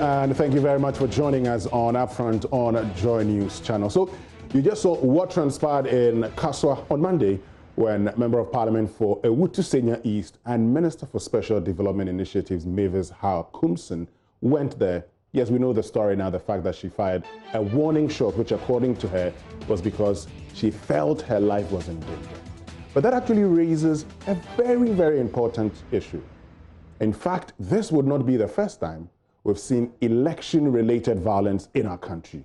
And thank you very much for joining us on UPfront on JoyNews channel. So you just saw what transpired in Kasoa on Monday when Member of Parliament for Ewutu Senya East and Minister for Special Development Initiatives Mavis Kumson went there. Yes, we know the story now, the fact that she fired a warning shot, which according to her was because she felt her life was in danger. But that actually raises a very, very important issue. In fact, this would not be the first time we've seen election-related violence in our country.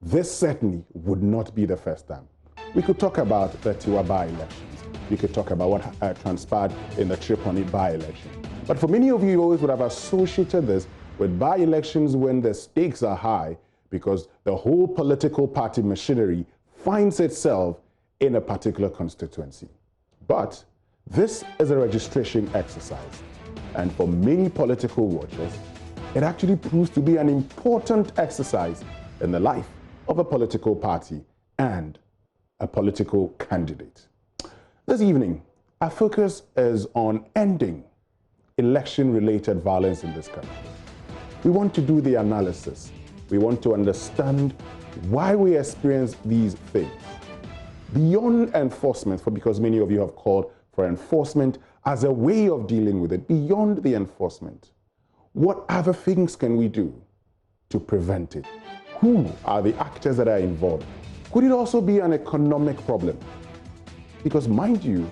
This certainly would not be the first time. We could talk about the Tiwa by-elections. We could talk about what transpired in the Tripoli by-election. But for many of you always would have associated this with by-elections when the stakes are high because the whole political party machinery finds itself in a particular constituency. But this is a registration exercise. And for many political watchers, it actually proves to be an important exercise in the life of a political party and a political candidate. This evening, our focus is on ending election-related violence in this country. We want to do the analysis. We want to understand why we experience these things. Beyond enforcement, because many of you have called for enforcement as a way of dealing with it, beyond the enforcement, what other things can we do to prevent it? Who are the actors that are involved? Could it also be an economic problem? Because mind you,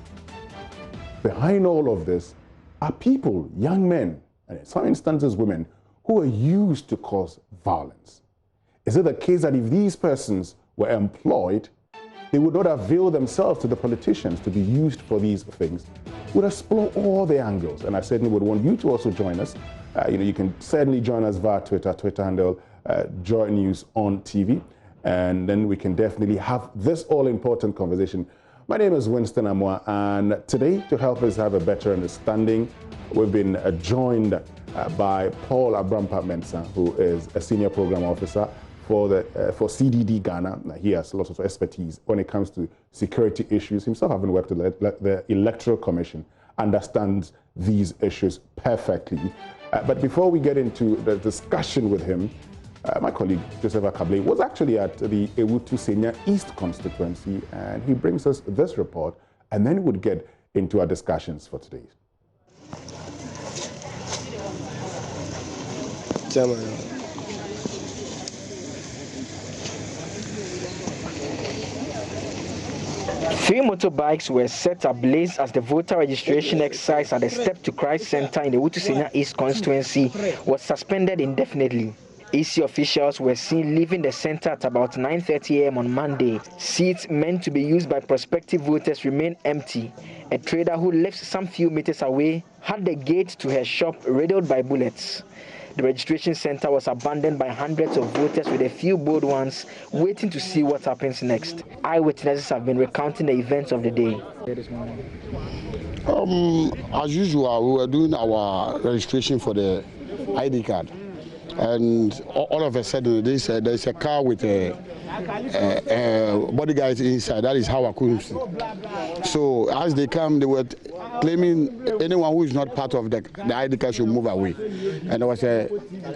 behind all of this are people, young men, and in some instances women, who are used to cause violence. Is it the case that if these persons were employed, they would not avail themselves to the politicians to be used for these things? We'll explore all the angles, and I certainly would want you to also join us. You can certainly join us via Twitter handle JoyNews on TV, and then we can definitely have this all-important conversation. My name is Winston Amwa, and today, to help us have a better understanding, we've been joined by Paul Abrampa-Mensah, who is a senior program officer for CDD Ghana. He has lots of expertise when it comes to security issues. Himself, having worked with the Electoral Commission, understands these issues perfectly. But before we get into the discussion with him, my colleague Joseph Akable was actually at the Ewutu Senya East constituency, and he brings us this report, and then we'll get into our discussions for today. Three motorbikes were set ablaze as the voter registration exercise at the Step to Christ Center in the Ewutu Senya East constituency was suspended indefinitely. EC officials were seen leaving the center at about 9:30 a.m. on Monday. Seats meant to be used by prospective voters remain empty. A trader who lives some few meters away had the gate to her shop riddled by bullets. The registration center was abandoned by hundreds of voters, with a few bold ones waiting to see what happens next. Eyewitnesses have been recounting the events of the day. As usual, we were doing our registration for the ID card. And all of a sudden, they said there's a car with a bodyguard inside. That is how I couldn't see. So as they come, they were claiming anyone who is not part of the ID card should move away. And there was a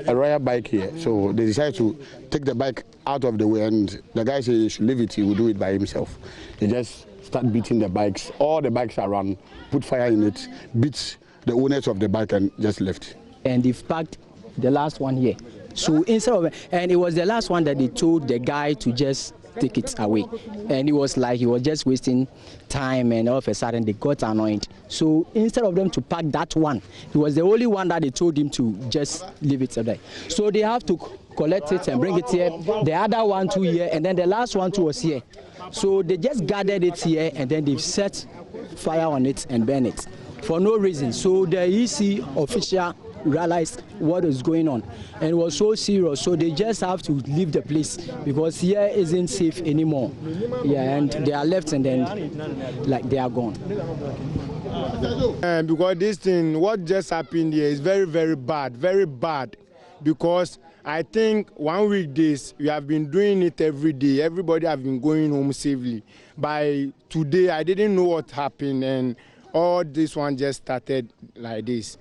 royal bike here. So they decided to take the bike out of the way, and the guy said he should leave it, he will do it by himself. They just start beating the bikes, all the bikes around, put fire in it, beat the owners of the bike and just left. And they've packed the last one here. So instead of, and it was the last one that they told the guy to just take it away, and it was like he was just wasting time, and all of a sudden they got annoyed. So instead of them to pack that one, he was the only one that they told him to just leave it there. So they have to collect it and bring it here. The other one too here, and then the last one too was here. So they just gathered it here, and then they've set fire on it and burn it for no reason. So the EC official realized what is going on, and it was so serious, so they just have to leave the place because here isn't safe anymore. Yeah, and they are left, and then like they are gone. Because this thing, what just happened here is very, very bad, because I think 1 week days we have been doing it every day. Everybody have been going home safely. By today, I didn't know what happened, and all this one just started like this.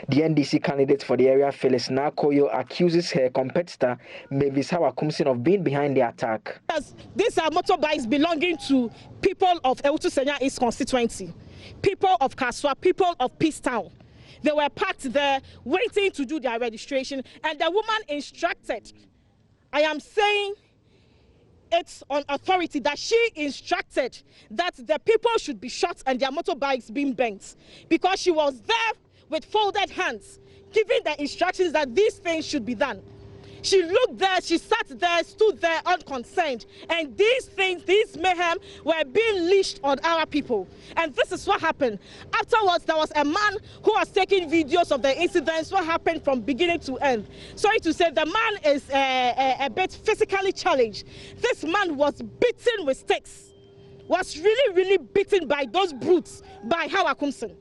The NDC candidate for the area, Phyllis Nakoyo, accuses her competitor, Mavis Hawakumsin, of being behind the attack. Yes, these are motorbikes belonging to people of Ewutu Senya East constituency, people of Kasoa, people of Peace Town. They were parked there waiting to do their registration, and the woman instructed, I am saying it's on authority, that she instructed that the people should be shot and their motorbikes being bent, because she was there with folded hands, giving the instructions that these things should be done. She looked there, she sat there, stood there unconcerned, and these things, these mayhem, were being leashed on our people. And this is what happened. Afterwards, there was a man who was taking videos of the incidents, what happened from beginning to end. Sorry to say, the man is a bit physically challenged. This man was beaten with sticks, was really beaten by those brutes, by Hawakumsin.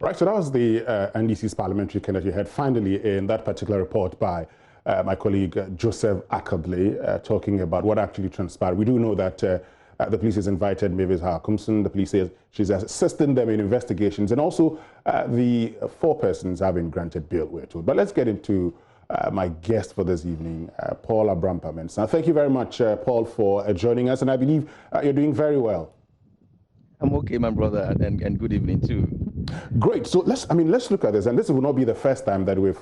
Right, so that was the NDC's parliamentary candidate you heard finally in that particular report by my colleague Joseph Akable, talking about what actually transpired. We do know that the police has invited Mavis Hawakumsin. The police says she's assisting them in investigations, and also the 4 persons have been granted bail, we're told. But let's get into my guest for this evening, Paul Abrampamensah. Thank you very much, Paul, for joining us, and I believe you're doing very well. I'm okay, my brother, and good evening too. Great. So let's look at this, and this will not be the first time that we've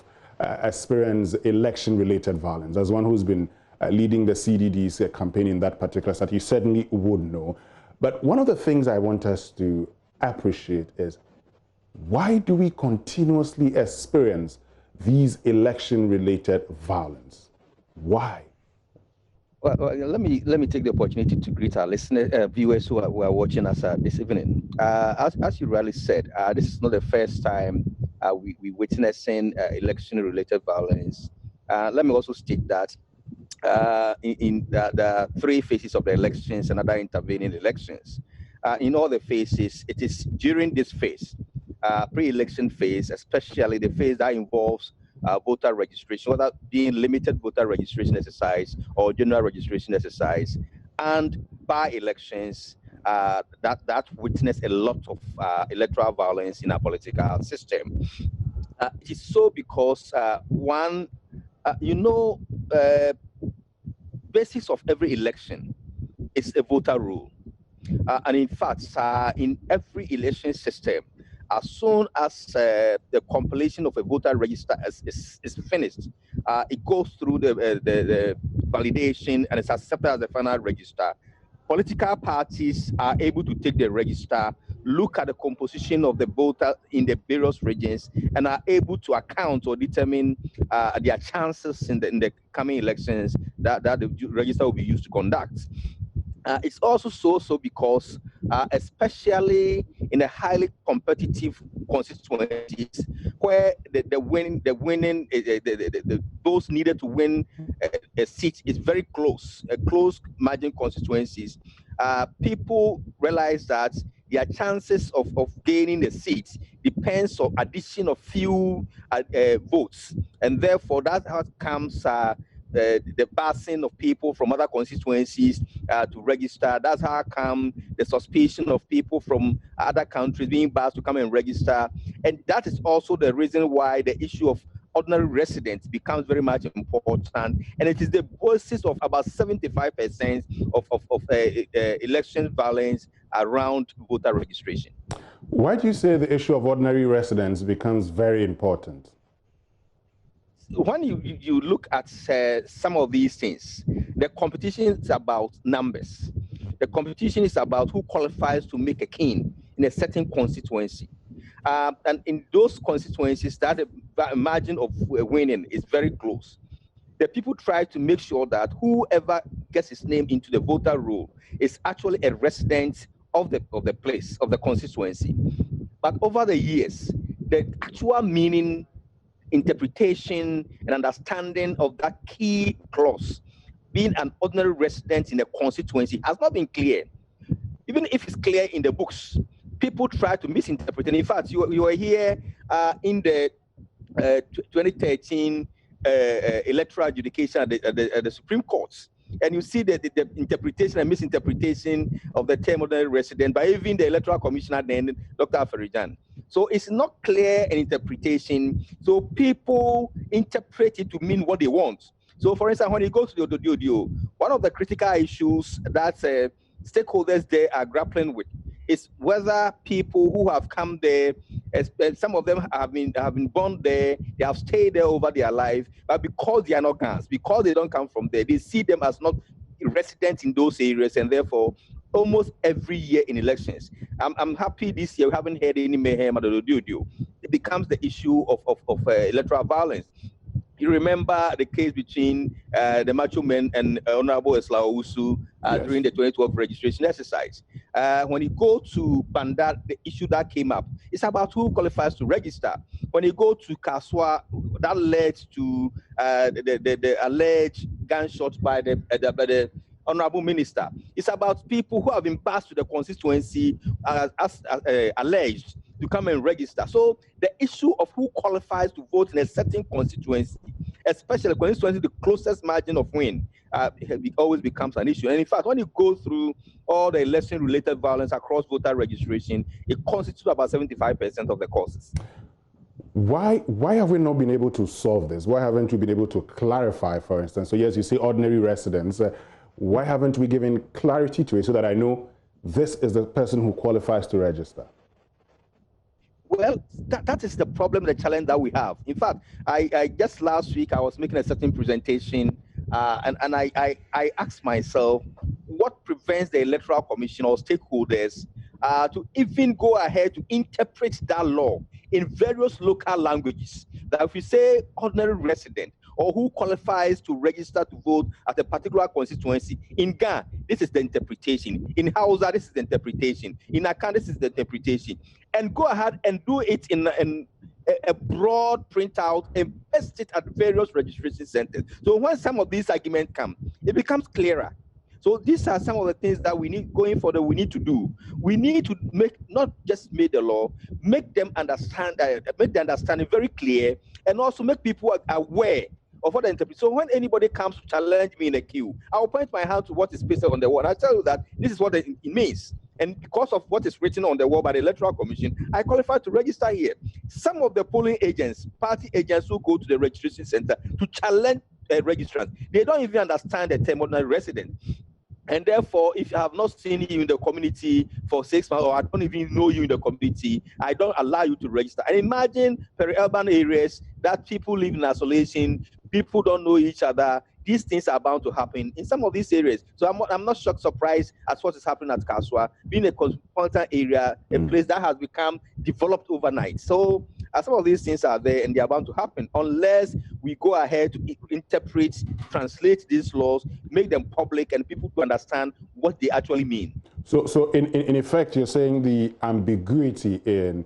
experienced election-related violence. As one who's been leading the CDD's campaign in that particular state, you certainly would know. But one of the things I want us to appreciate is, why do we continuously experience these election-related violence? Why? Well, let me take the opportunity to greet our listeners, viewers who are watching us this evening. As you rightly said, this is not the first time we're witnessing election-related violence. Let me also state that in the 3 phases of the elections and other intervening elections, in all the phases, it is during this phase, pre-election phase, especially the phase that involves voter registration, whether being limited voter registration exercise or general registration exercise, and by elections, that witness a lot of electoral violence in our political system. It is so because basis of every election is a voter roll, and in fact, in every election system, as soon as the compilation of a voter register is finished, it goes through the validation and it's accepted as the final register. Political parties are able to take the register, look at the composition of the voter in the various regions, and are able to account or determine their chances in the coming elections that the register will be used to conduct. It's also so because, especially in the highly competitive constituencies, where those needed to win a seat is very close, close margin constituencies, people realize that their chances of gaining the seat depends on addition of few votes, and therefore that's how comes the busing of people from other constituencies to register. That's how come the suspicion of people from other countries being bused to come and register. And that is also the reason why the issue of ordinary residents becomes very much important. And it is the basis of about 75% of election violence around voter registration. Why do you say the issue of ordinary residents becomes very important? When you look at some of these things, the competition is about numbers. The competition is about who qualifies to make a king in a certain constituency. And in those constituencies, that margin of winning is very close. The people try to make sure that whoever gets his name into the voter roll is actually a resident of the place, of the constituency. But over the years, the actual meaning, interpretation, and understanding of that key clause, being an ordinary resident in a constituency, has not been clear. Even if it's clear in the books, people try to misinterpret it. In fact, you were here in the 2013 electoral adjudication at the Supreme Court, and you see the interpretation and misinterpretation of the term ordinary resident by even the Electoral Commissioner then, Dr. Aferijan. So it's not clear an interpretation, so people interpret it to mean what they want. So for instance, when you go to the Ododio, one of the critical issues that stakeholders there are grappling with is whether people who have come there, some of them have been born there, they have stayed there over their life, but because they are not Gans, because they don't come from there, they see them as not residents in those areas, and therefore almost every year in elections. I'm happy this year we haven't heard any mayhem at the Ododio. It becomes the issue of electoral violence. You remember the case between the Macho Men and Honorable Esla Owusu during the 2012 registration exercise. When you go to Bandar, the issue that came up is about who qualifies to register. When you go to Kasoa, that led to the alleged gunshot by the Honorable Minister. It's about people who have been passed to the constituency as alleged to come and register. So the issue of who qualifies to vote in a certain constituency, especially constituency the closest margin of win, it always becomes an issue. And in fact, when you go through all the election-related violence across voter registration, it constitutes about 75% of the causes. Why have we not been able to solve this? Why haven't we been able to clarify, for instance? So yes, you say ordinary residents. Why haven't we given clarity to it so that I know this is the person who qualifies to register? Well, that is the problem, the challenge that we have. In fact, I just last week I was making a certain presentation, and I asked myself, what prevents the Electoral Commission or stakeholders to even go ahead to interpret that law in various local languages? That if we say ordinary resident, or who qualifies to register to vote at a particular constituency. In Ghana, this is the interpretation. In Hausa, this is the interpretation. In Akan, this is the interpretation. And go ahead and do it in a broad printout and paste it at various registration centers. So when some of these arguments come, it becomes clearer. So these are some of the things that we need going forward. We need to do. We need to make, not just make the law, make them understand, make the understanding very clear, and also make people aware of what the interpretation. So when anybody comes to challenge me in a queue, I will point my hand to what is pasted on the wall. And I tell you that this is what it means. And because of what is written on the wall by the Electoral Commission, I qualify to register here. Some of the polling agents, party agents who go to the registration center to challenge registrants, they don't even understand the term ordinary resident. And therefore, if you have not seen you in the community for 6 months, or I don't even know you in the community, I don't allow you to register. And imagine peri-urban areas that people live in isolation, people don't know each other. These things are bound to happen in some of these areas. So I'm not surprised at what is happening at Kasoa, being a cosmopolitan area, a place that has become developed overnight. So some of these things are there and they are bound to happen unless we go ahead to interpret, translate these laws, make them public, and people to understand what they actually mean. So in effect, you're saying the ambiguity in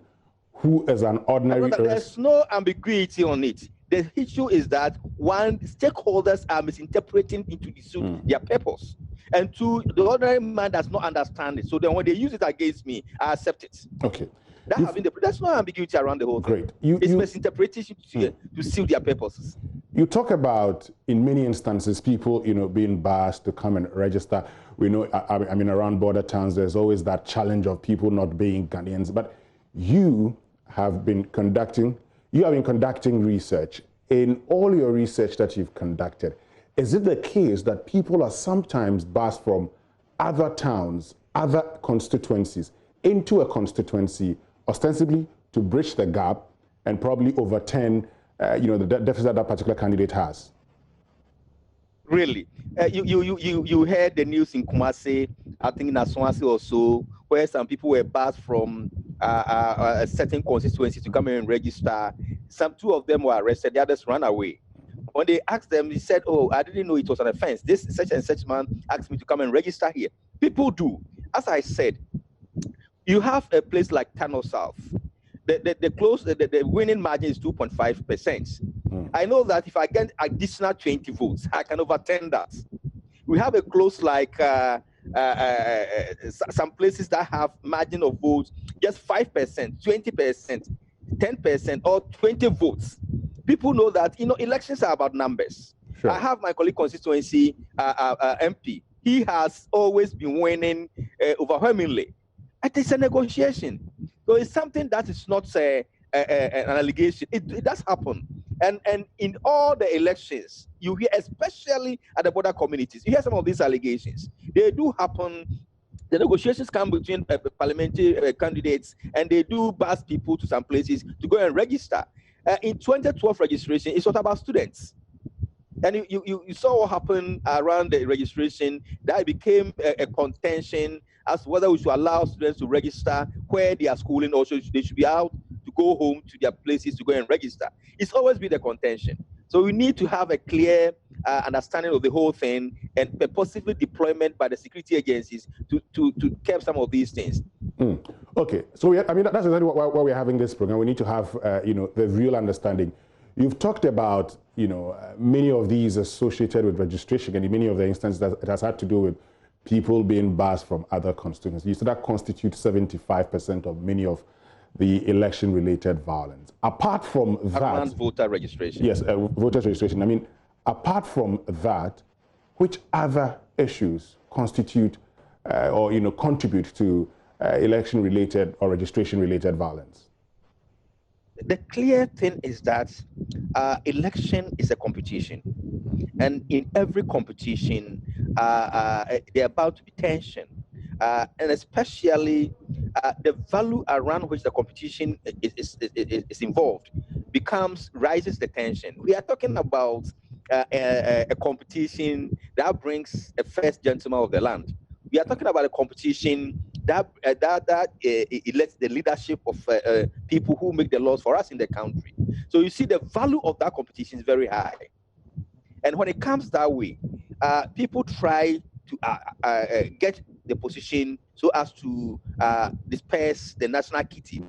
who is an ordinary... There's no ambiguity on it. The issue is that, one, stakeholders are misinterpreting into their purpose. And two, the ordinary man does not understand it. So then when they use it against me, I accept it. Okay. There's no ambiguity around the whole thing. Great. It's misinterpretation to suit their purposes. You talk about, in many instances, people, being barred to come and register. We know, I mean, around border towns, there's always that challenge of people not being Ghanaians. But you have been conducting research. In all your research that you've conducted, is it the case that people are sometimes barred from other towns, other constituencies into a constituency ostensibly to bridge the gap and probably overturn the deficit that particular candidate has? Really? You heard the news in Kumasi, I think in Aswasi or so, where some people were barred from a certain constituency to come and register. Two of them were arrested, the others ran away. When they asked them, they said, "Oh, I didn't know it was an offense. This such and such man asked me to come and register here." People do. As I said, you have a place like Kano South. The winning margin is 2.5%. I know that if I get additional 20 votes, I can overturn that. We have a close like some places that have margin of votes just 5%, 20%, 10%, or 20 votes. People know that elections are about numbers. Sure. I have my colleague constituency MP. He has always been winning overwhelmingly. It is a negotiation. So it's something that is not an allegation. It does happen. And in all the elections, you hear, especially at the border communities, you hear some of these allegations. They do happen. The negotiations come between parliamentary candidates, and they do bus people to some places to go and register. In 2012 registration, it's not about students. And you saw what happened around the registration. That became a contention as to whether we should allow students to register where they are schooling, or they should be out to go home to their places to go and register. It's always been a contention. So we need to have a clear understanding of the whole thing and possibly deployment by the security agencies to curb some of these things. Okay, so that's exactly why we're having this program. We need to have the real understanding. You've talked about many of these associated with registration, and in many of the instances that it has had to do with people being barred from other constituencies. So that constitutes 75% of many of the election-related violence. Apart from that, around voter registration. Yes, voter registration. I mean, apart from that, which other issues constitute or contribute to election-related or registration-related violence? The clear thing is that election is a competition, and in every competition, there are about to be tension, and especially the value around which the competition is involved rises the tension. We are talking about a competition that brings a first gentleman of the land. We are talking about a competition that elects the leadership of people who make the laws for us in the country. So you see, the value of that competition is very high. And when it comes that way, people try to get the position so as to disperse the national kitty.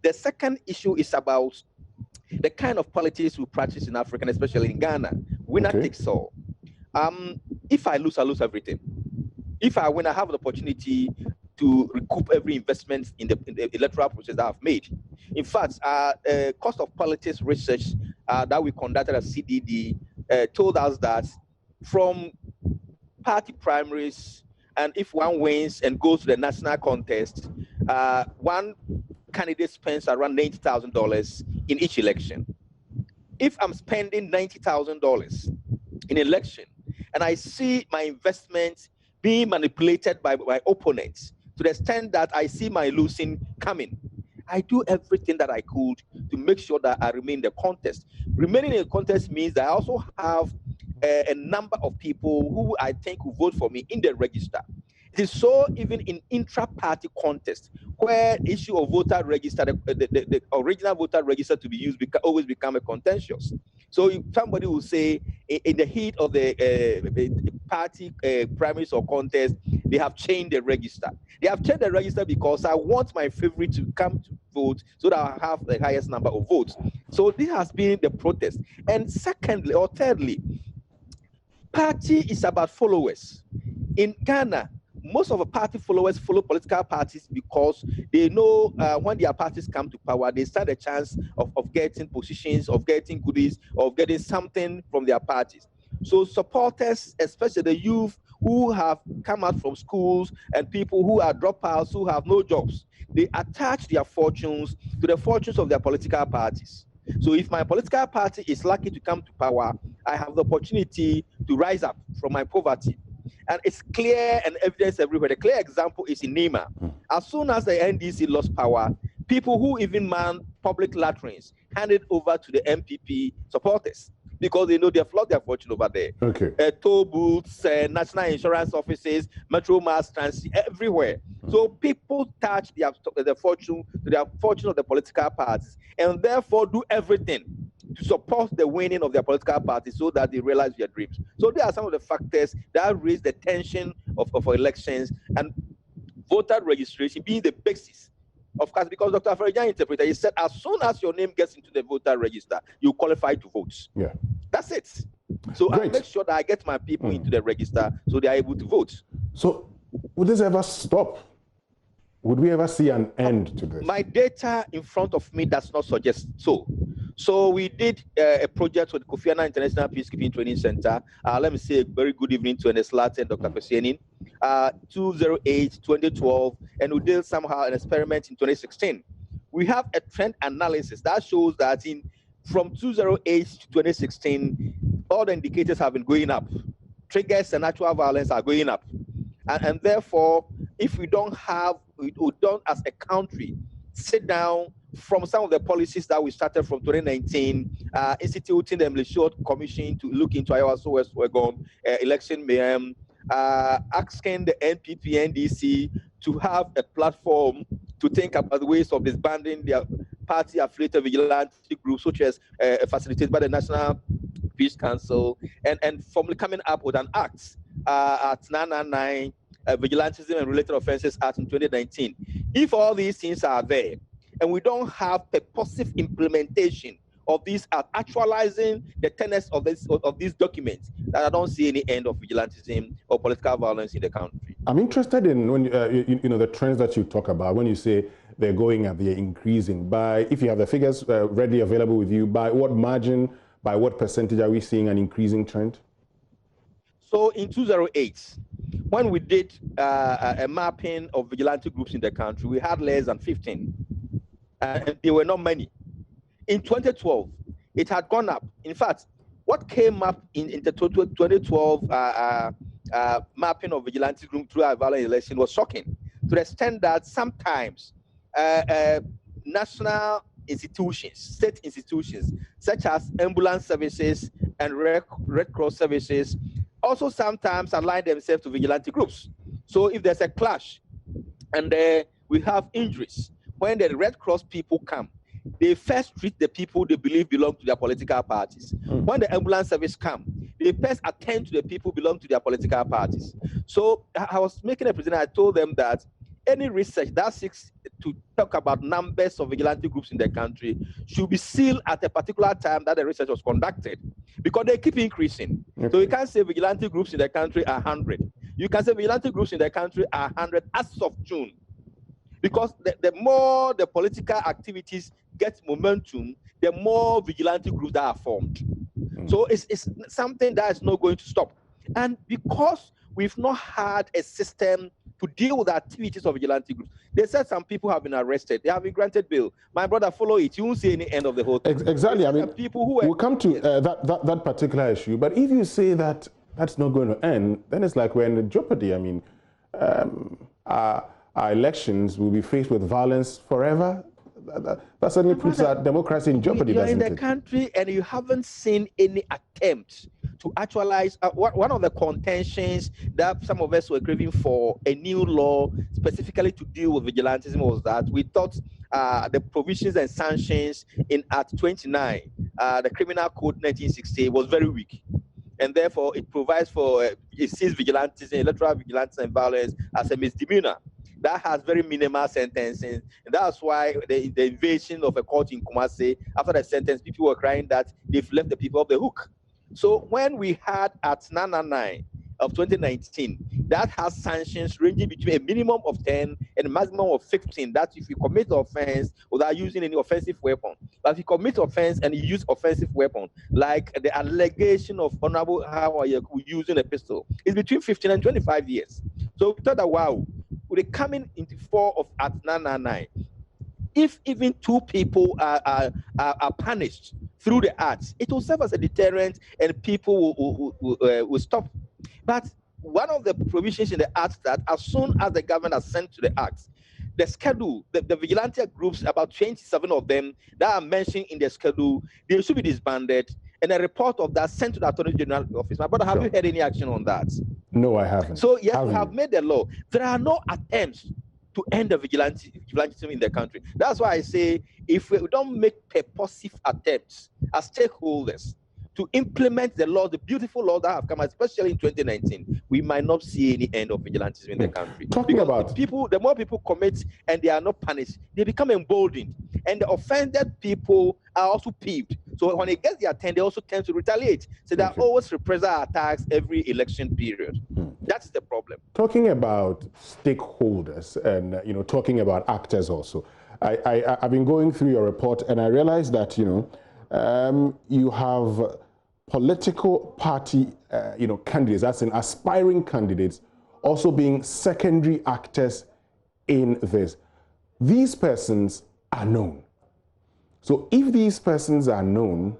The second issue is about the kind of politics we practice in Africa, and especially in Ghana. Winner takes all. If I lose everything. If I win, I have the opportunity to recoup every investment in the electoral process that I've made. In fact, cost of politics research that we conducted at CDD told us that from party primaries, and if one wins and goes to the national contest, one candidate spends around $90,000 in each election. If I'm spending $90,000 in election, and I see my investment being manipulated by my opponents to the extent that I see my losing coming, I do everything that I could to make sure that I remain in the contest. Remaining in the contest means that I also have a number of people who I think will vote for me in the register. It is so even in intra-party contest, where the issue of voter register, the original voter register to be used always become a contentious. So somebody will say, in the heat of the party primaries or contest, they have changed the register. They have changed the register because I want my favorite to come to vote so that I have the highest number of votes. So this has been the protest. And secondly, or thirdly, party is about followers. In Ghana, most of the party followers follow political parties because they know when their parties come to power, they stand a chance of getting positions, of getting goodies, of getting something from their parties. So supporters, especially the youth who have come out from schools and people who are dropouts, who have no jobs, they attach their fortunes to the fortunes of their political parties. So if my political party is lucky to come to power, I have the opportunity to rise up from my poverty. And it's clear and evidence everywhere. The clear example is in Nima. As soon as the NDC lost power, people who even man public latrines handed over to the MPP supporters because they know they've lost their fortune over there. Okay. Toll booths, national insurance offices, metro mass transit, everywhere. So people touch the fortune of the political parties and therefore do everything to support the winning of their political party so that they realize their dreams. So there are some of the factors that raise the tension of elections, and voter registration being the basis. Of course, because Dr. Afarajan interpreted, he said, as soon as your name gets into the voter register, you qualify to vote. Yeah. That's it. So Great. I make sure that I get my people into the register so they are able to vote. So would this ever stop? Would we ever see an end to this? My data in front of me does not suggest so. So we did a project with Kofi Annan International Peacekeeping Training Center. Let me say a very good evening to Eneslat and Dr. Pesenin. 2008, 2012, and we did somehow an experiment in 2016. We have a trend analysis that shows that from 2008 to 2016, all the indicators have been going up. Triggers and actual violence are going up. And therefore, if we don't as a country sit down from some of the policies that we started from 2019, instituting the Militia Commission to look into our SOS Wagon, election mayhem, asking the NPP, NDC to have a platform to think about the ways of disbanding their party-affiliated vigilante groups, such as facilitated by the National Peace Council, and formally coming up with an act at 999, Vigilantism and Related Offences Act in 2019. If all these things are there, and we don't have purposive implementation of these, actualizing the tenets of these documents, that I don't see any end of vigilantism or political violence in the country. I'm interested in when the trends that you talk about. When you say they're going and they're increasing, by, if you have the figures readily available with you, by what margin, by what percentage are we seeing an increasing trend? So in 2008, when we did a mapping of vigilante groups in the country, we had less than 15, and there were not many. In 2012, it had gone up. In fact, what came up in the 2012 mapping of vigilante group through a violent election was shocking, to the extent that sometimes national institutions, state institutions, such as ambulance services and Red Cross services, also sometimes align themselves to vigilante groups. So if there's a clash and we have injuries, when the Red Cross people come, they first treat the people they believe belong to their political parties. When the ambulance service come, they first attend to the people who belong to their political parties. So I was making a presentation, I told them that any research that seeks to talk about numbers of vigilante groups in the country should be sealed at a particular time that the research was conducted, because they keep increasing. Okay. So you can't say vigilante groups in the country are 100. You can say vigilante groups in the country are 100 as of June. Because the more the political activities get momentum, the more vigilante groups that are formed. So it's something that is not going to stop. And because we've not had a system to deal with the activities of vigilante groups, they said some people have been arrested. They have been granted bail. My brother, follow it. You won't see any end of the whole thing. Exactly. I mean, people who we'll come to that particular issue. But if you say that that's not going to end, then it's like we're in jeopardy. I mean, our elections will be faced with violence forever. That certainly puts our democracy in jeopardy, doesn't it? You're in the country and you haven't seen any attempt to actualize one of the contentions that some of us were craving for a new law specifically to deal with vigilantism was that we thought the provisions and sanctions in Act 29, the Criminal Code 1960, was very weak. And therefore, it provides for, it sees vigilantism, electoral vigilantism and violence as a misdemeanor. That has very minimal sentencing. And that's why the invasion of a court in Kumasi, after the sentence, people were crying that they've left the people off the hook. So when we had at 999 of 2019, that has sanctions ranging between a minimum of 10 and a maximum of 15, that if you commit offense without using any offensive weapon. But if you commit offense and you use offensive weapon, like the allegation of Honorable Hawaii using a pistol, is between 15 and 25 years. So we thought that, wow, with the coming into 4 of Act 999, if even 2 people are punished through the acts, it will serve as a deterrent and people will stop. But one of the provisions in the Act that as soon as the government has sent to the Act, the schedule, the vigilante groups, about 27 of them that are mentioned in the schedule, they should be disbanded, and a report of that sent to the Attorney General office. My brother, have you had any action on that? No, I haven't. So yes, we have made the law. There are no attempts to end the vigilantism in the country. That's why I say, if we don't make purposive attempts as stakeholders to implement the law, the beautiful law that have come, especially in 2019, we might not see any end of vigilantism in the country. Talking about the more people commit and they are not punished, they become emboldened, and the offended people are also peeved. So when it gets their turn, they also tend to retaliate. So there are always reprisal attacks every election period. That's the problem. Talking about stakeholders and talking about actors also, I've been going through your report and I realized that you have political party candidates, that's in aspiring candidates, also being secondary actors in this. These persons are known. So if these persons are known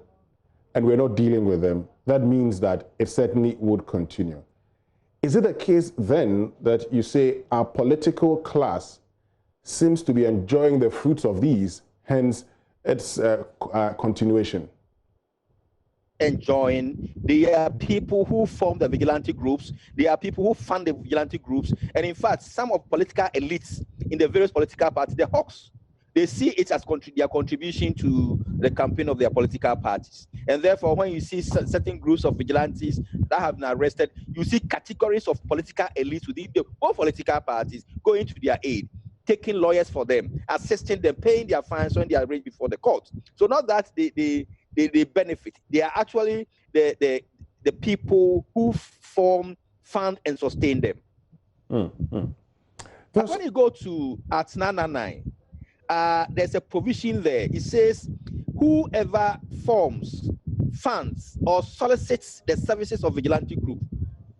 and we're not dealing with them, that means that it certainly would continue. Is it a case then that you say our political class seems to be enjoying the fruits of these, hence its continuation? Enjoying. There are people who form the vigilante groups. There are people who fund the vigilante groups. And in fact, some of political elites in the various political parties, the hawks, they see it as their contribution to the campaign of their political parties. And therefore, when you see certain groups of vigilantes that have been arrested, you see categories of political elites within both political parties going to their aid, taking lawyers for them, assisting them, paying their fines when they are raised before the court. So not that they benefit. They are actually the people who form, fund, and sustain them. But when you go to Art 999, there's a provision there. It says, whoever forms, funds, or solicits the services of vigilante group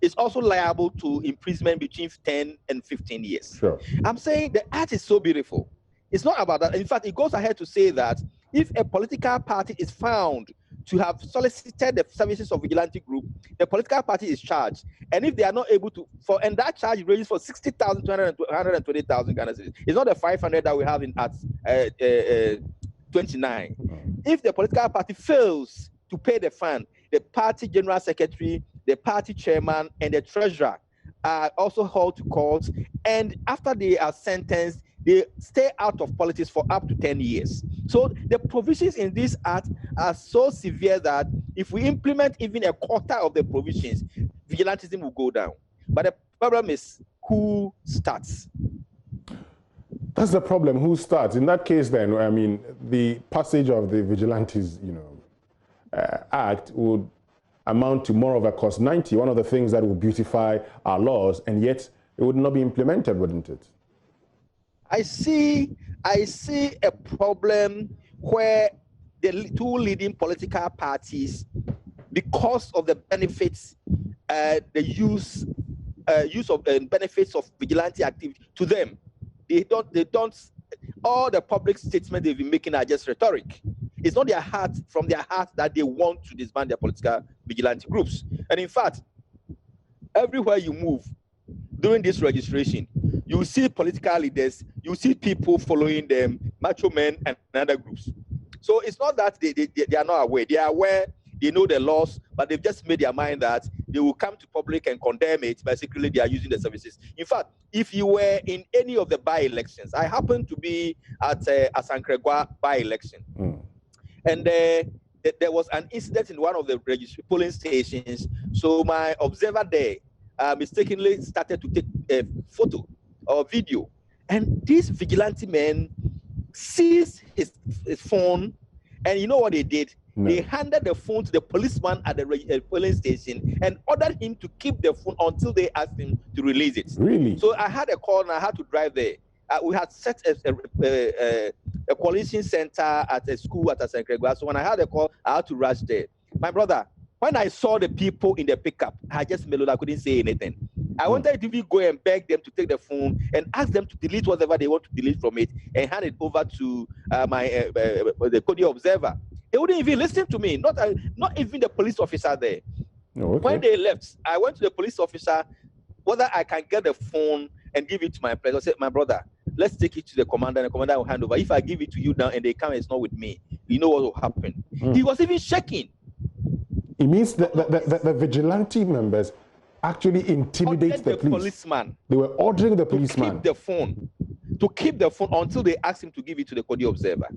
is also liable to imprisonment between 10 and 15 years. Sure. I'm saying the art is so beautiful. It's not about that. In fact, it goes ahead to say that if a political party is found to have solicited the services of vigilante group, the political party is charged. And if they are not able to, and that charge ranges for 60,000 to 120,000 Ghana cedis. It's not the 500 that we have in Act 29. If the political party fails to pay the fine, the party general secretary, the party chairman, and the treasurer are also hauled to court. And after they are sentenced, they stay out of politics for up to 10 years. So the provisions in this act are so severe that if we implement even a quarter of the provisions, vigilantism will go down. But the problem is who starts. That's the problem, who starts. In that case then, I mean, the passage of the Vigilantes, Act would amount to more of a cost 90, one of the things that will beautify our laws, and yet it would not be implemented, wouldn't it? I see a problem where the two leading political parties, because of the benefits, the use of benefits of vigilante activity to them, they don't. All the public statements they've been making are just rhetoric. It's not from their heart that they want to disband their political vigilante groups. And in fact, everywhere you move during this registration, you see political leaders, you see people following them, macho men and other groups. So it's not that they are not aware. They are aware, they know the laws, but they've just made their mind that they will come to public and condemn it. Basically, they are using the services. In fact, if you were in any of the by-elections, I happened to be at Asankregwa by-election. And there was an incident in one of the polling stations. So my observer there mistakenly started to take a photo or video. And this vigilante man seized his phone, and you know what they did? No. They handed the phone to the policeman at the polling station and ordered him to keep the phone until they asked him to release it. Really? So I had a call and I had to drive there. We had set a coalition center at a school at Asankregwa. So when I had a call, I had to rush there. My brother, when I saw the people in the pickup, I just mellowed. I couldn't say anything. I wanted to go and beg them to take the phone and ask them to delete whatever they want to delete from it and hand it over to the Cody Observer. They wouldn't even listen to me, not even the police officer there. Oh, okay. When they left, I went to the police officer, whether I can get the phone and give it to my place. I said, my brother, let's take it to the commander, and the commander will hand over. If I give it to you now and they come and it's not with me, you know what will happen. He was even shaking. It means that the vigilante members actually intimidate the policeman. They were ordering the policeman to keep the phone until they asked him to give it to the Kodi observer.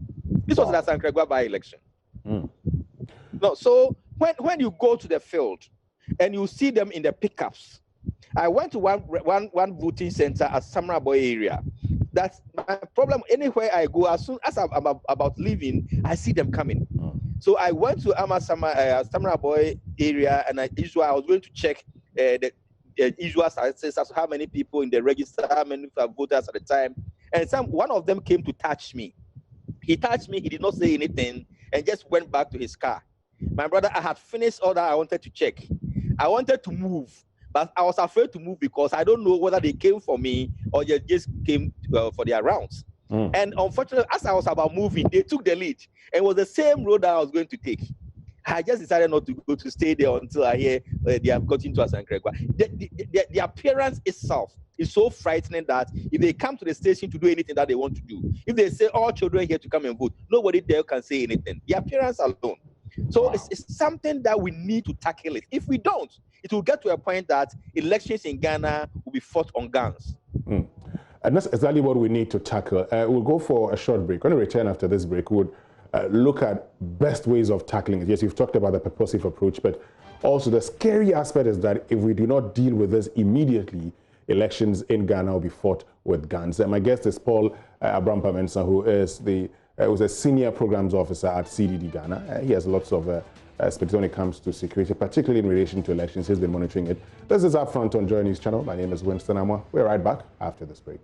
This was the Sankregwa by-election. No, so when you go to the field and you see them in the pickups, I went to one voting center at Samra Boy area. That's my problem. Anywhere I go, as soon as I'm about leaving, I see them coming. So I went to Samra Boy area, and I was going to check the usual statistics as to how many people in the register, how many voters at the time. And one of them came to touch me. He touched me, he did not say anything, and just went back to his car. My brother, I had finished all that I wanted to check. I wanted to move, but I was afraid to move because I don't know whether they came for me or they just came for their rounds. And unfortunately, as I was about moving, they took the lead. And it was the same road that I was going to take. I just decided not to go to stay there until I hear they have got into Asankregwa. The appearance itself is so frightening that if they come to the station to do anything that they want to do, if they say all children here to come and vote, nobody there can say anything. The appearance alone. So it's something that we need to tackle it. If we don't, it will get to a point that elections in Ghana will be fought on guns. And that's exactly what we need to tackle. We'll go for a short break. When we return after this break, we'll look at best ways of tackling it. Yes, you've talked about the purposive approach, but also the scary aspect is that if we do not deal with this immediately, elections in Ghana will be fought with guns. And my guest is Paul Abrampah-Mensah, who is was a senior programs officer at CDD Ghana. He has lots of expertise when it comes to security, particularly in relation to elections. He's been monitoring it. This is Upfront on JoyNews channel. My name is Winston Amwa. We're right back after this break.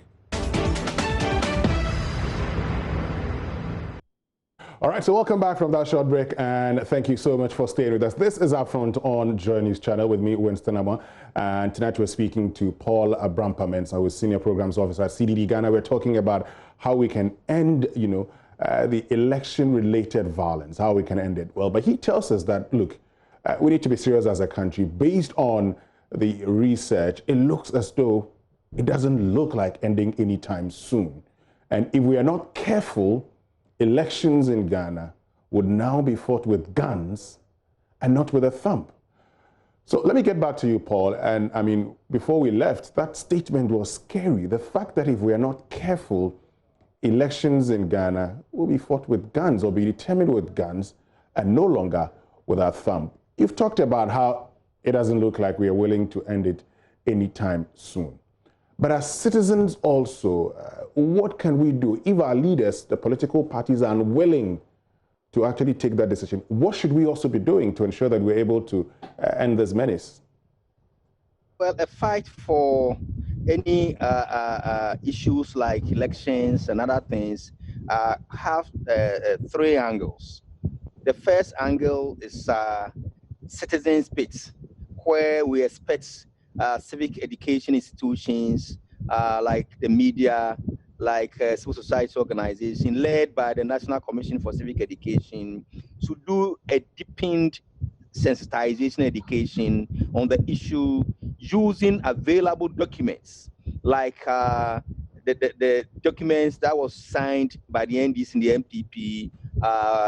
All right, so welcome back from that short break, and thank you so much for staying with us. This is Upfront on JoyNews channel with me, Winston Amwa, and tonight we're speaking to Paul Abrampah-Mensah, who is Senior Programs Officer at CDD Ghana. We're talking about how we can end, the election-related violence, how we can end it. Well, but he tells us that, look, we need to be serious as a country. Based on the research, it looks as though it doesn't look like ending anytime soon. And if we are not careful, elections in Ghana would now be fought with guns and not with a thumb. So let me get back to you, Paul. And I mean, before we left, that statement was scary. The fact that if we are not careful, elections in Ghana will be fought with guns or be determined with guns and no longer with our thumb. You've talked about how it doesn't look like we are willing to end it anytime soon. But as citizens also, what can we do if our leaders, the political parties, are unwilling to actually take that decision? What should we also be doing to ensure that we're able to end this menace? Well, a fight for any issues like elections and other things have three angles. The first angle is citizens' bits, where we expect civic education institutions like the media, like civil society organization led by the National Commission for Civic Education to do a deepened sensitization education on the issue using available documents like the documents that was signed by the NDC and the MPP,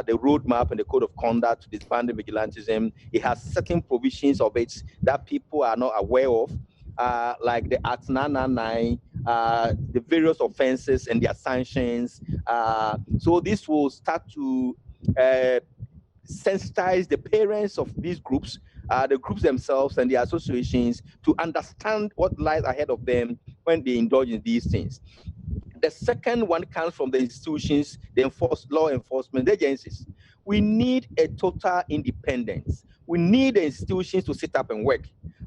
the roadmap and the code of conduct to disband vigilantism. It has certain provisions of it that people are not aware of, like the Act 999, the various offenses and their sanctions. So this will start to sensitize the parents of these groups, the groups themselves and the associations to understand what lies ahead of them when they indulge in these things. The second one comes from the institutions, the law enforcement agencies. We need a total independence. We need the institutions to sit up and work.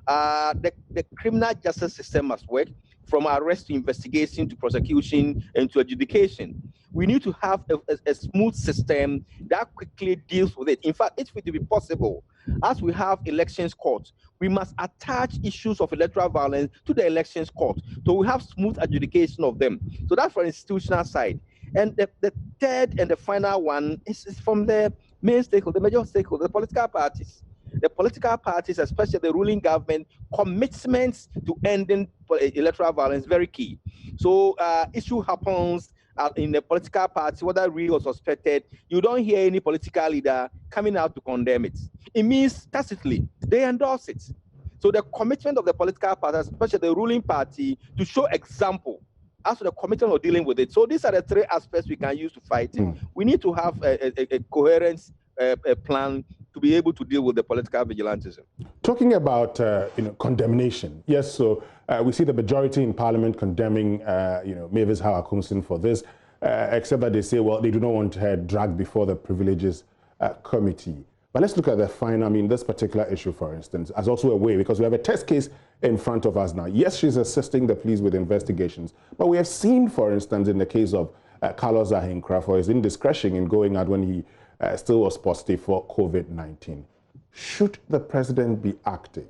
The criminal justice system must work, from arrest to investigation to prosecution and to adjudication. We need to have a smooth system that quickly deals with it. In fact, if it will be possible, as we have elections court, we must attach issues of electoral violence to the elections court, so we have smooth adjudication of them. So that's for institutional side. And the third and the final one is from the main stakeholder, the major stakeholder, the political parties. the political parties, especially the ruling government, commitments to ending electoral violence very key. So issue happens in the political party, whether real or suspected, you don't hear any political leader coming out to condemn it. It means tacitly they endorse it. So the commitment of the political party, especially the ruling party, to show example as to the commitment of dealing with it. So these are the three aspects we can use to fight it. We need to have a coherent plan to be able to deal with the political vigilantism. Talking about condemnation, yes. So we see the majority in Parliament condemning Mavis Hawa-Kumsin for this, except that they say, well, they do not want her dragged before the Privileges Committee. But let's look at the fine. I mean, this particular issue, for instance, as also a way, because we have a test case in front of us now. Yes, she's assisting the police with investigations, but we have seen, for instance, in the case of Carlos Ahinkra, for his indiscretion in going out when he still was positive for COVID-19. Should the president be acting?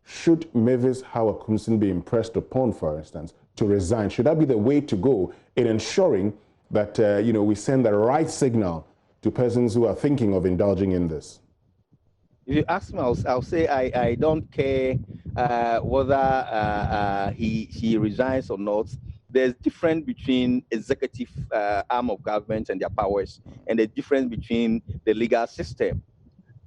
Should Mavis Hawa-Kumsin be impressed upon, for instance, to resign? Should that be the way to go in ensuring that we send the right signal to persons who are thinking of indulging in this? If you ask me, I'll say I don't care whether he resigns or not. There's difference between executive arm of government and their powers, and the difference between the legal system.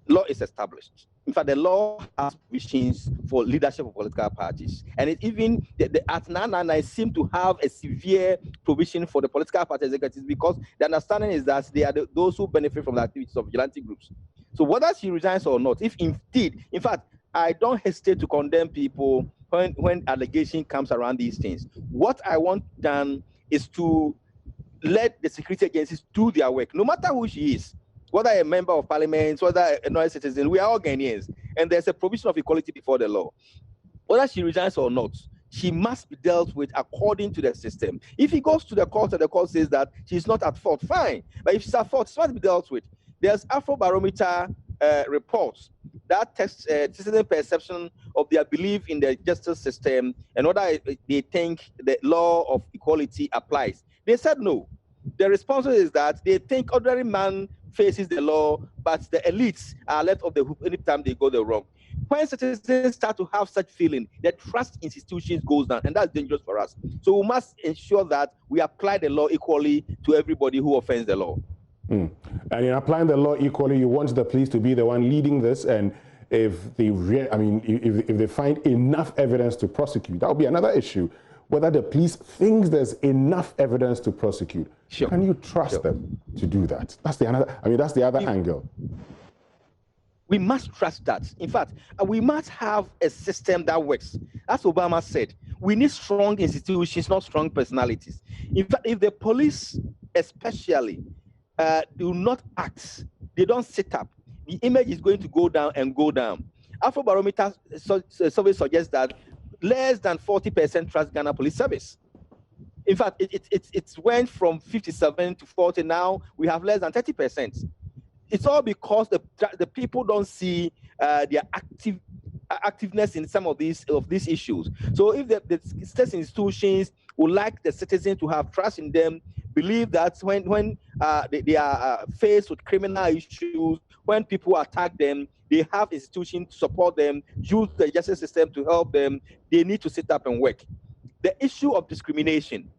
Law is established. In fact, the law has provisions for leadership of political parties. And even the Act 999 seems to have a severe provision for the political party executives, because the understanding is that they are those who benefit from the activities of vigilante groups. So whether she resigns or not, if indeed, in fact, I don't hesitate to condemn people when allegation comes around these things. What I want done is to let the security agencies do their work, no matter who she is. Whether a member of parliament, whether a non citizen, we are all Ghanaians, and there's a provision of equality before the law. Whether she resigns or not, she must be dealt with according to the system. If he goes to the court and the court says that she's not at fault, fine. But if she's at fault, she must be dealt with. There's Afrobarometer reports that test citizen perception of their belief in the justice system and whether they think the law of equality applies. They said no. The response is that they think ordinary man faces the law, but the elites are left off the hook anytime they go the wrong. When citizens start to have such feeling, the trust in institutions goes down, and that's dangerous for us. So we must ensure that we apply the law equally to everybody who offends the law. And in applying the law equally, you want the police to be the one leading this, and if they find enough evidence to prosecute, that will be another issue. Whether the police thinks there's enough evidence to prosecute, can you trust them to do that? That's the other angle. We must trust that. In fact, we must have a system that works. As Obama said, we need strong institutions, not strong personalities. In fact, if the police especially do not act, they don't sit up, the image is going to go down and go down. Afrobarometer survey suggests that less than 40% trust Ghana Police Service. In fact, it went from 57 to 40. Now we have less than 30%. It's all because the people don't see their activeness in some of these issues. So if the state institutions would like the citizens to have trust in them, believe that when they are faced with criminal issues, when people attack them, they have institutions to support them, use the justice system to help them, they need to sit up and work. The issue of discrimination,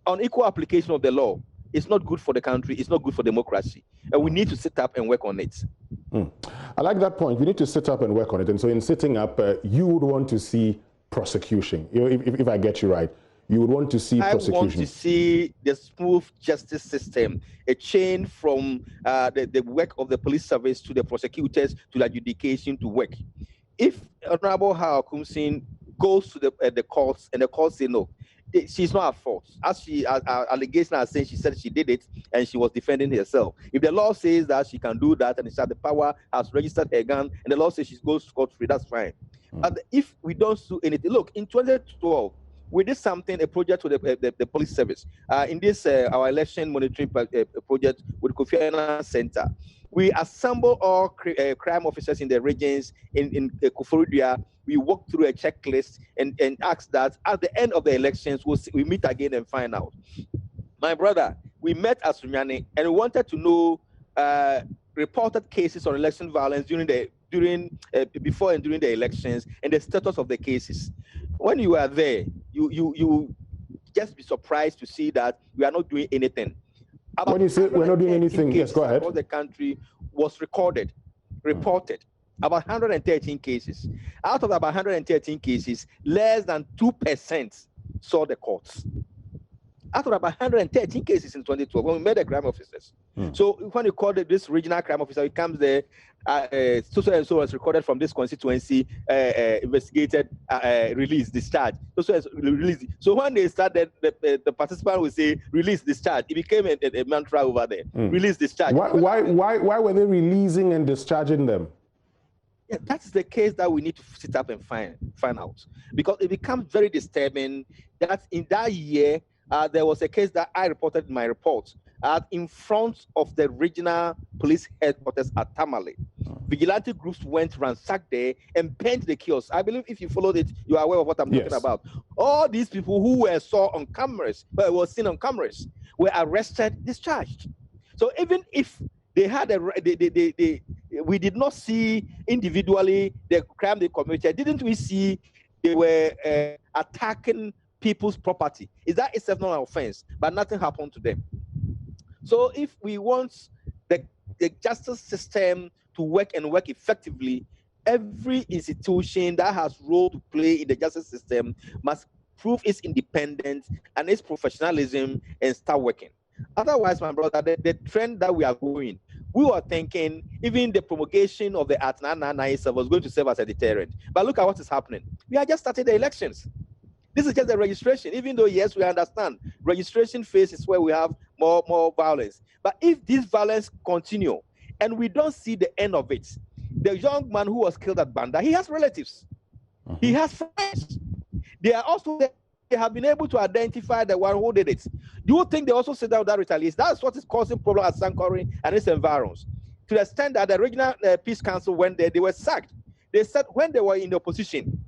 unequal application of the law, is not good for the country, it's not good for democracy. And we need to sit up and work on it. I like that point. We need to sit up and work on it. And so in sitting up, you would want to see prosecution. If I get you right, you would want to see prosecution. I want to see the smooth justice system, a chain from the work of the police service to the prosecutors to the adjudication to work. If Honorable Hawa-Kumsin goes to the courts and the courts say no, she's not at fault. As allegation are saying, she said she did it and she was defending herself. If the law says that she can do that and it's at the power, has registered her gun, and the law says she goes scot-free, that's fine. But if we don't do anything, look, in 2012, we did something, a project with the police service. In this, our election monitoring project with Kofi Annan Center, we assemble all crime officers in the regions in Koforidua. We walk through a checklist and ask that at the end of the elections, we meet again and find out. My brother, we met at Sunyani and we wanted to know reported cases on election violence during the during, before and during the elections, and the status of the cases. When you are there, you just be surprised to see that we are not doing anything. When you say we're not doing anything, yes, go ahead. Across the country was reported. About 113 cases. Out of about 113 cases, less than 2% saw the courts. Out of about 113 cases in 2012, when we met the crime officers. So when you call this regional crime officer, it comes there, so and so was recorded from this constituency, investigated, release, discharge. So release. So when they started, the participant will say, release, discharge. It became a mantra over there. Release, discharge. Why were they releasing and discharging them? Yeah, that's the case that we need to sit up and find out, because it becomes very disturbing that in that year, there was a case that I reported in my report in front of the regional police headquarters at Tamale. Vigilante groups went ransacked there and bent the kiosk. I believe if you followed it, you are aware of what I'm talking about. All these people who were seen on cameras, were arrested, discharged. So even if they had we did not see individually the crime they committed. Didn't we see they were attacking people's property? Is that itself not an offense? But nothing happened to them. So if we want the justice system to work and work effectively, every institution that has role to play in the justice system must prove its independence and its professionalism and start working. Otherwise, my brother, the trend that we are going, we were thinking even the promulgation of the Act 999 was going to serve as a deterrent. But look at what is happening. We are just starting the elections. This is just the registration, even though, yes, we understand registration phase is where we have more violence. But if this violence continue and we don't see the end of it, the young man who was killed at Banda, he has relatives. He has friends. They are also there. They have been able to identify the one who did it. Do you think they also sit down with that retaliation? That's what is causing problems at Sankore and its environs. To the extent that the regional peace council went there, they were sacked. They said when they were in the opposition,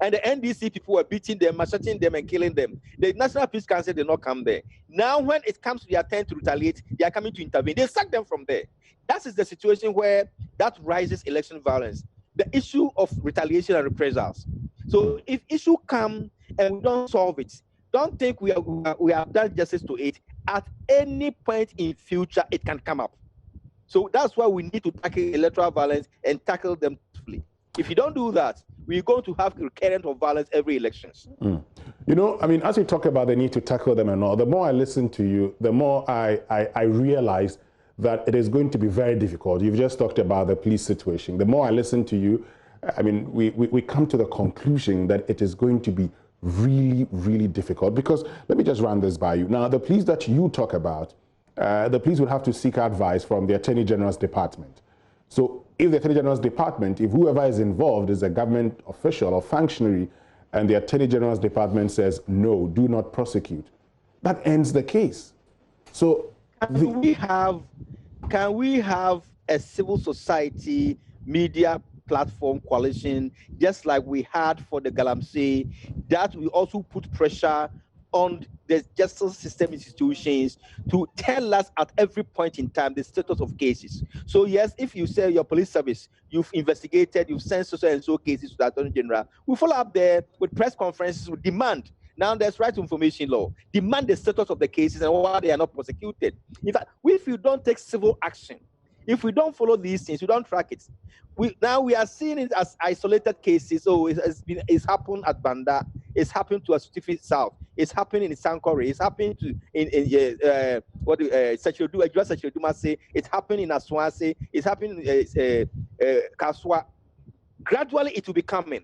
and the NDC people were beating them, macheting them, and killing them, the National Peace Council did not come there. Now, when it comes to their turn to retaliate, they are coming to intervene. They sack them from there. That is the situation where that rises election violence. The issue of retaliation and reprisals. So if issue come and we don't solve it, don't think we have done justice to it. At any point in future, it can come up. So that's why we need to tackle electoral violence and tackle them swiftly. If you don't do that, we're going to have recurrent of violence every elections. You know, I mean, as you talk about the need to tackle them and all, the more I listen to you, the more I realize that it is going to be very difficult. You've just talked about the police situation. The more I listen to you, I mean, we come to the conclusion that it is going to be really, really difficult, because let me just run this by you. Now, the police that you talk about, the police would have to seek advice from the Attorney General's department. So if the Attorney General's department, if whoever is involved is a government official or functionary, and the Attorney General's department says, no, do not prosecute, that ends the case. So can we have a civil society media platform coalition, just like we had for the Galamsey, that we also put pressure on the justice system institutions to tell us at every point in time the status of cases. So yes, if you say your police service, you've investigated, you've sent so and so cases to the Attorney General, we follow up there with press conferences, with demand. Now there's right to information law. Demand the status of the cases and why they are not prosecuted. In fact, if you don't take civil action, if we don't follow these things, we don't track it. Now we are seeing it as isolated cases. So it's happened at Banda, it's happened to Asutifi South, it's happening in Sankore, it's happening to Sacheduma, it's happening in Aswase, it's happening in Kasoa. Gradually it will be coming.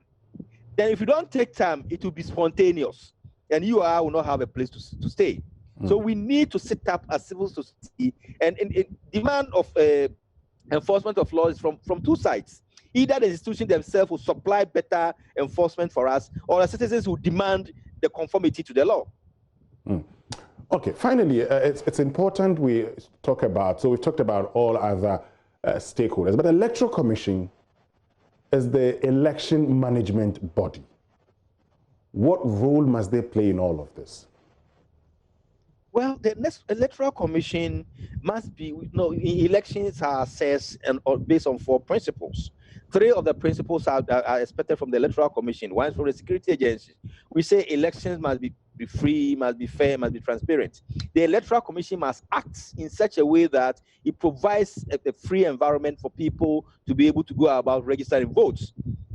Then if you don't take time, it will be spontaneous, and you will not have a place to stay. So we need to set up a civil society, and demand of enforcement of laws from two sides. Either the institution themselves will supply better enforcement for us, or the citizens will demand the conformity to the law. Okay, finally, it's important we talk about, so we've talked about all other stakeholders, but the Electoral Commission is the election management body. What role must they play in all of this? Well, the next Electoral Commission must be, elections are assessed and based on 4 principles. Three of the principles are expected from the Electoral Commission. One is from the security agencies. We say elections must be free, must be fair, must be transparent. The Electoral Commission must act in such a way that it provides a free environment for people to be able to go about registering votes.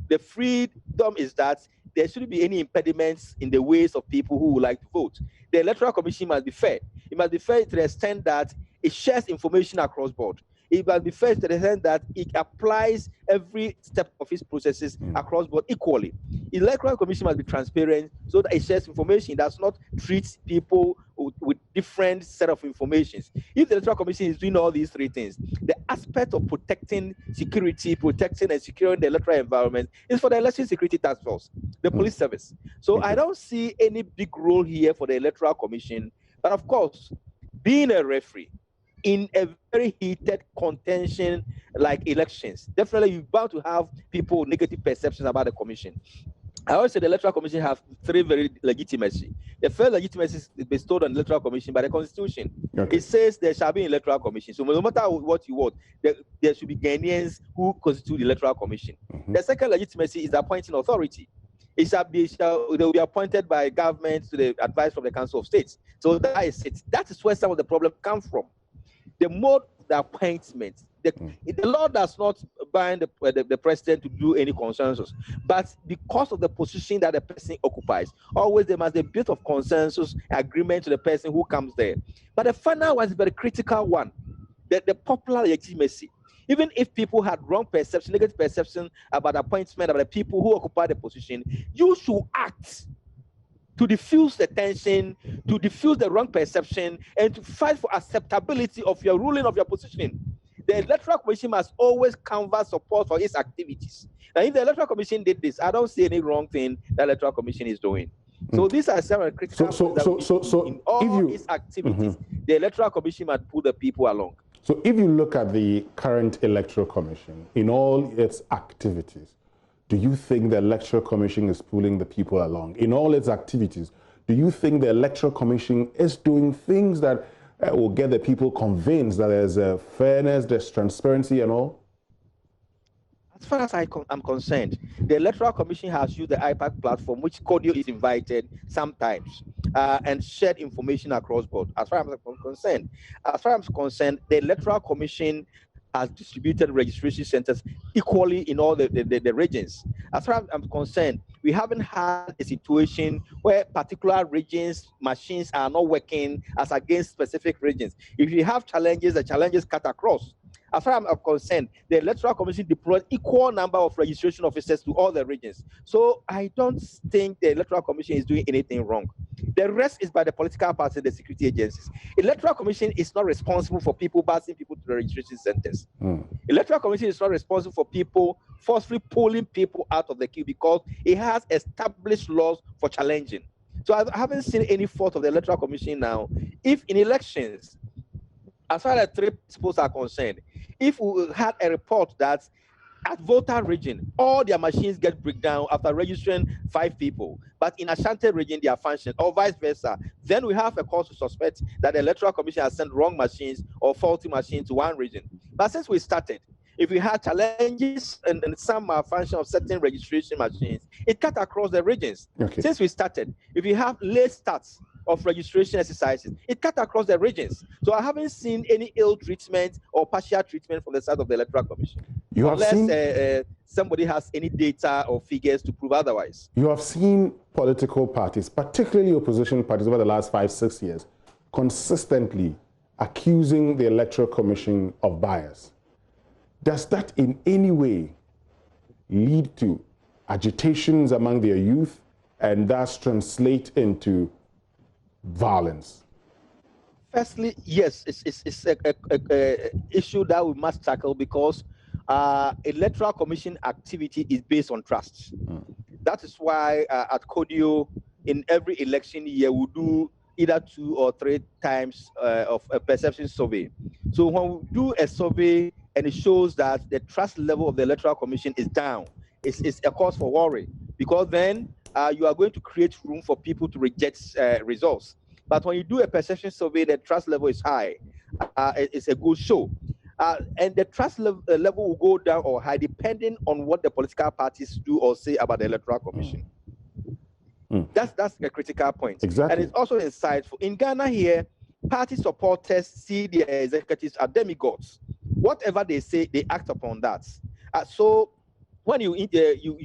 The freedom is that there shouldn't be any impediments in the ways of people who would like to vote. The Electoral Commission must be fair. It must be fair to the extent that it shares information across board. It must be fair to the extent that it applies every step of its processes across board equally. The Electoral Commission must be transparent so that it shares information. It does not treat people with different set of information. If the Electoral Commission is doing all these three things, the aspect of protecting security, protecting and securing the electoral environment is for the Election Security Task Force, the police service. So I don't see any big role here for the Electoral Commission. But of course, being a referee in a very heated contention like elections, definitely you're bound to have people with negative perceptions about the commission. I always say the Electoral Commission have three very legitimacy. The first legitimacy is bestowed on the Electoral Commission by the Constitution. Okay. It says there shall be an Electoral Commission. So no matter what you want, there should be Ghanaians who constitute the Electoral Commission. The second legitimacy is the appointing authority. They will be appointed by government to the advice from the Council of States. So that is it. That is where some of the problem comes from. The mode of the appointment, the law does not bind the president to do any consensus, but because of the position that the person occupies, always there must be a bit of consensus agreement to the person who comes there. But the final one is a very critical one, the popular legitimacy. Even if people had wrong perception, negative perception about appointment, about the people who occupy the position, you should act to diffuse the tension, to diffuse the wrong perception, and to fight for acceptability of your ruling, of your positioning. The Electoral Commission must always canvass support for its activities. Now, if the Electoral Commission did this, I don't see any wrong thing the Electoral Commission is doing. So these are several critical in all its activities. The Electoral Commission must pull the people along. So if you look at the current Electoral Commission, in all its activities, do you think the Electoral Commission is pulling the people along? In all its activities, do you think the Electoral Commission is doing things that will get the people convinced that there's fairness, there's transparency and all? As far as I'm concerned, the Electoral Commission has used the IPAC platform, which Kodio is invited sometimes, and shared information across board. As far as I'm concerned, the Electoral Commission has distributed registration centers equally in all the regions. As far as I'm concerned, we haven't had a situation where particular regions' machines are not working as against specific regions. If you have challenges, the challenges cut across. As far as I'm concerned, the Electoral Commission deployed equal number of registration officers to all the regions. So I don't think the Electoral Commission is doing anything wrong. The rest is by the political parties, the security agencies. Electoral Commission is not responsible for people busing people to the registration centers. Electoral Commission is not responsible for people forcefully pulling people out of the queue because it has established laws for challenging. So I haven't seen any fault of the Electoral Commission now. If in elections, as far as three principles are concerned, if we had a report that at voter region, all their machines get breakdown after registering 5 people, but in Ashanti region, they are functioning, or vice versa, then we have a cause to suspect that the Electoral Commission has sent wrong machines or faulty machines to one region. But since we started, if we had challenges and some malfunction of certain registration machines, it cut across the regions. Since we started, if we have late starts of registration exercises, it cut across the regions. So I haven't seen any ill treatment or partial treatment from the side of the Electoral Commission. Unless somebody has any data or figures to prove otherwise. You have seen political parties, particularly opposition parties over the last 5-6 years, consistently accusing the Electoral Commission of bias. Does that in any way lead to agitations among their youth and thus translate into violence? Firstly, yes, it's a issue that we must tackle because Electoral Commission activity is based on trust. That is why at Kodio, in every election year, we do either 2 or 3 times of a perception survey. So when we do a survey and it shows that the trust level of the Electoral Commission is down, it's a cause for worry, because then you are going to create room for people to reject results. But when you do a perception survey, the trust level is high. It's a good show. and the trust level will go down or high depending on what the political parties do or say about the Electoral Commission. That's a critical point. Exactly. And it's also insightful. In Ghana here, party supporters see their executives as demigods. Whatever they say, they act upon that. So when you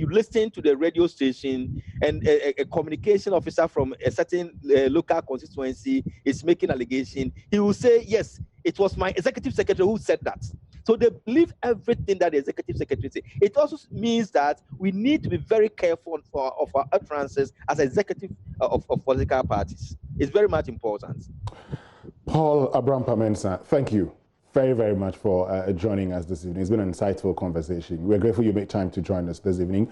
listen to the radio station and a communication officer from a certain local constituency is making allegation, he will say, yes, it was my executive secretary who said that. So they believe everything that the executive secretary says. It also means that we need to be very careful of our utterances as executive of political parties. It's very much important. Paul Abraham-Mensah, thank you very, very much for joining us this evening. It's been an insightful conversation. We're grateful you made time to join us this evening.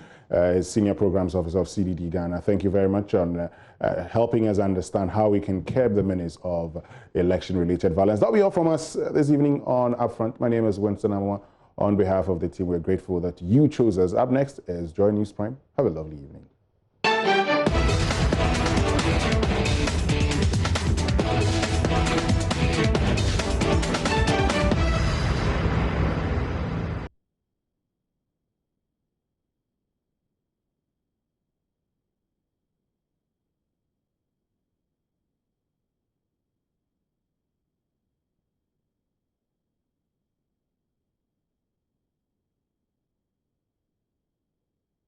Senior Programs Officer of CDD Ghana. Thank you very much on helping us understand how we can curb the menace of election-related violence. That'll be all from us this evening on Upfront. My name is Winston Amwa. On behalf of the team, we're grateful that you chose us. Up next is Joy News Prime. Have a lovely evening.